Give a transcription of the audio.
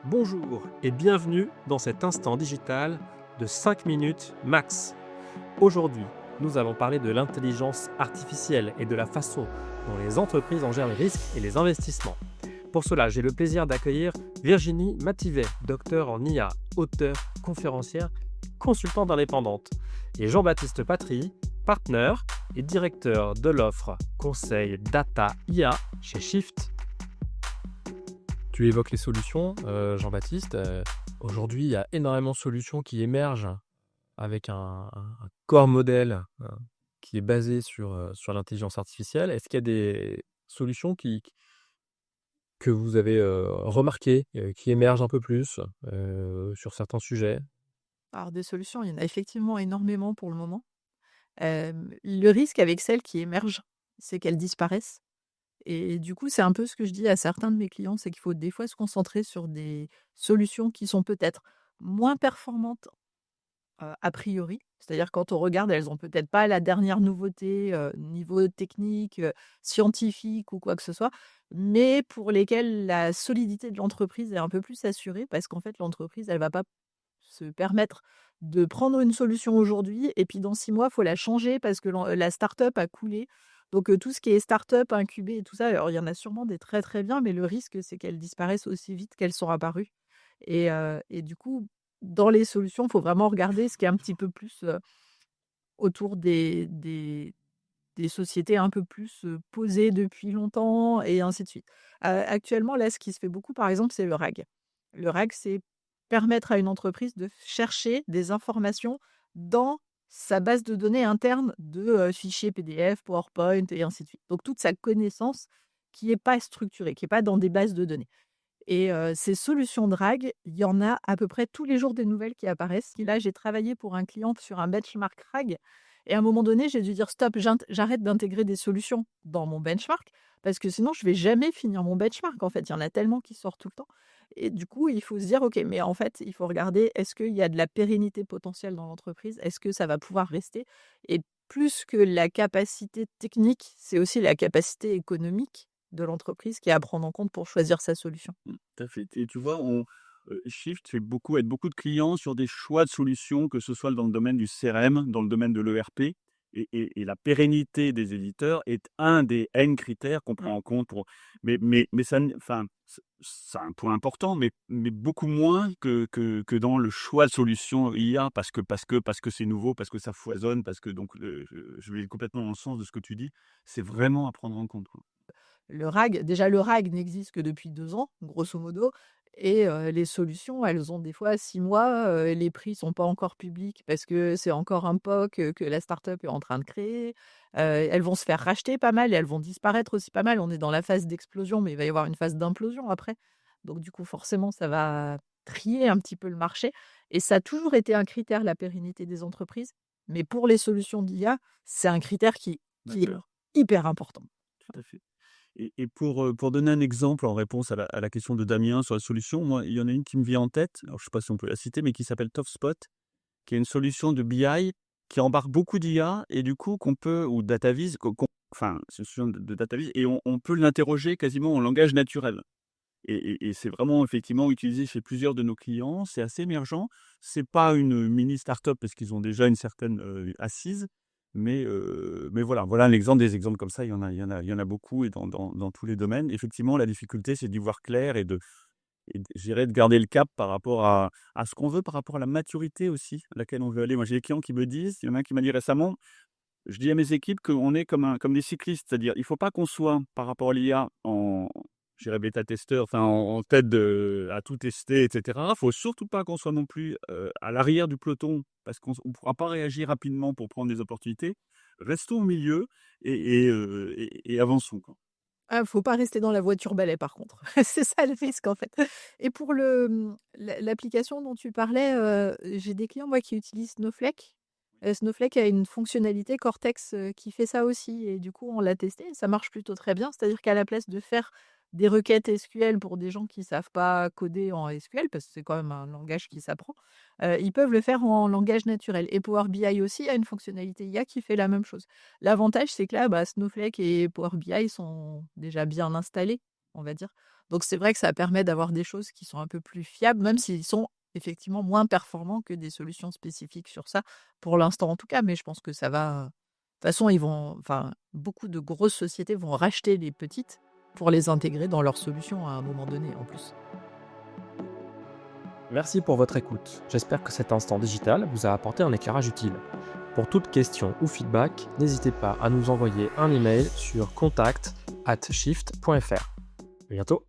Bonjour et bienvenue dans cet instant digital de 5 minutes max. Aujourd'hui, nous allons parler de l'intelligence artificielle et de la façon dont les entreprises en gèrent les risques et les investissements. Pour cela, j'ai le plaisir d'accueillir Virginie Mativet, docteur en IA, auteure, conférencière, consultante indépendante, et Jean-Baptiste Patry, partenaire et directeur de l'offre conseil data IA chez Shift. Tu évoques les solutions, Jean-Baptiste. Aujourd'hui, il y a énormément de solutions qui émergent avec un corps modèle qui est basé sur l'intelligence artificielle. Est-ce qu'il y a des solutions que vous avez remarquées, qui émergent un peu plus sur certains sujets? Alors des solutions, il y en a effectivement énormément pour le moment. Le risque avec celles qui émergent, c'est qu'elles disparaissent et du coup, c'est un peu ce que je dis à certains de mes clients, c'est qu'il faut des fois se concentrer sur des solutions qui sont peut-être moins performantes, a priori. C'est-à-dire quand on regarde, elles ont peut-être pas la dernière nouveauté, niveau technique, scientifique ou quoi que ce soit, mais pour lesquelles la solidité de l'entreprise est un peu plus assurée parce qu'en fait l'entreprise, elle va pas se permettre de prendre une solution aujourd'hui et puis dans 6 mois, il faut la changer parce que la start-up a coulé. Donc, tout ce qui est start-up, incubé et tout ça, alors il y en a sûrement des très, très bien, mais le risque, c'est qu'elles disparaissent aussi vite qu'elles sont apparues et du coup, dans les solutions, il faut vraiment regarder ce qui est un petit peu plus, autour des sociétés un peu plus, posées depuis longtemps et ainsi de suite. Actuellement, là, ce qui se fait beaucoup, par exemple, c'est le RAG. Le RAG, c'est permettre à une entreprise de chercher des informations dans sa base de données interne de, fichiers PDF, PowerPoint et ainsi de suite. Donc toute sa connaissance qui est pas structurée, qui est pas dans des bases de données et ces solutions de RAG, il y en a à peu près tous les jours des nouvelles qui apparaissent. Et là, j'ai travaillé pour un client sur un benchmark RAG et à un moment donné, j'ai dû dire: «Stop, j'arrête d'intégrer des solutions dans mon benchmark parce que sinon je vais jamais finir mon benchmark, en fait». Il y en a tellement qui sortent tout le temps et du coup, il faut se dire: «OK, mais en fait, il faut regarder, est-ce qu'il y a de la pérennité potentielle dans l'entreprise? Est-ce que ça va pouvoir rester?» Et plus que la capacité technique, c'est aussi la capacité économique de l'entreprise qui est à prendre en compte pour choisir sa solution. Tout à fait et tu vois, Shift fait beaucoup aide beaucoup de clients sur des choix de solutions, que ce soit dans le domaine du CRM, dans le domaine de l'ERP et la pérennité des éditeurs est un des N critères qu'on prend en compte pour mais ça n enfin, c'est un point important, mais beaucoup moins que dans le choix de solutions IA parce que c'est nouveau, parce que ça foisonne, parce que donc je vais complètement dans le sens de ce que tu dis. C'est vraiment à prendre en compte, quoi. Le RAG n'existe que depuis 2 ans, grosso modo et les solutions, elles ont des fois 6 mois, les prix sont pas encore publics parce que c'est encore un POC, que la start-up est en train de créer. Elles vont se faire racheter pas mal et elles vont disparaître aussi pas mal. On est dans la phase d'explosion, mais il va y avoir une phase d'implosion après. Donc du coup, forcément, ça va trier un petit peu le marché et ça a toujours été un critère, la pérennité des entreprises. Mais pour les solutions d'IA, c'est un critère qui est D'accord, hyper important. tout à fait. Et pour donner un exemple en réponse à la question de Damien sur la solution, moi, il y en a une qui me vient en tête, alors je ne sais pas si on peut la citer, mais qui s'appelle TopSpot, qui est une solution de BI qui embarque beaucoup d'IA et du coup qu'on peut ou DataVis, enfin, c'est une solution de DataVis et on peut l'interroger quasiment en langage naturel et c'est vraiment effectivement utilisé chez plusieurs de nos clients. C'est assez émergent. C'est pas une mini start-up parce qu'ils ont déjà une certaine, assise, mais voilà un exemple des exemples comme ça, il y en a beaucoup et dans tous les domaines. Effectivement, la difficulté, c'est d'y voir clair et je dirais de garder le cap par rapport à ce qu'on veut, par rapport à la maturité aussi à laquelle on veut aller. Moi, j'ai des clients qui me disent il y en a un qui m'a dit récemment: «Je dis à mes équipes qu'on est comme des cyclistes, c'est-à-dire il faut pas qu'on soit par rapport à l'IA en je dirais bêta-testeur, enfin en tête de à tout tester et cetera. Faut surtout pas qu'on soit non plus, à l'arrière du peloton parce qu'on pourra pas réagir rapidement pour prendre des opportunités. Restons au milieu et avançons, quoi». Ah, faut pas rester dans la voiture balai par contre. C'est ça le risque en fait. Et pour l'application dont tu parlais, j'ai des clients moi qui utilisent Snowflake. Snowflake a une fonctionnalité Cortex, qui fait ça aussi et du coup on l'a testé et ça marche plutôt très bien. C'est-à-dire qu'à la place de faire des requêtes SQL pour des gens qui savent pas coder en SQL, parce que c'est quand même un langage qui s'apprend, ils peuvent le faire en langage naturel et Power BI aussi a une fonctionnalité IA qui fait la même chose. L'avantage, c'est que là, bah, Snowflake et Power BI sont déjà bien installés on va dire. Donc c'est vrai que ça permet d'avoir des choses qui sont un peu plus fiables, même s'ils sont effectivement moins performants que des solutions spécifiques sur ça, pour l'instant en tout cas, mais je pense que ça va. De toute façon, beaucoup de grosses sociétés vont racheter les petites pour les intégrer dans leurs solutions à un moment donné en plus. Merci pour votre écoute. J'espère que cet instant digital vous a apporté un éclairage utile. Pour toute question ou feedback, n'hésitez pas à nous envoyer un email sur contact@shift.fr. À bientôt.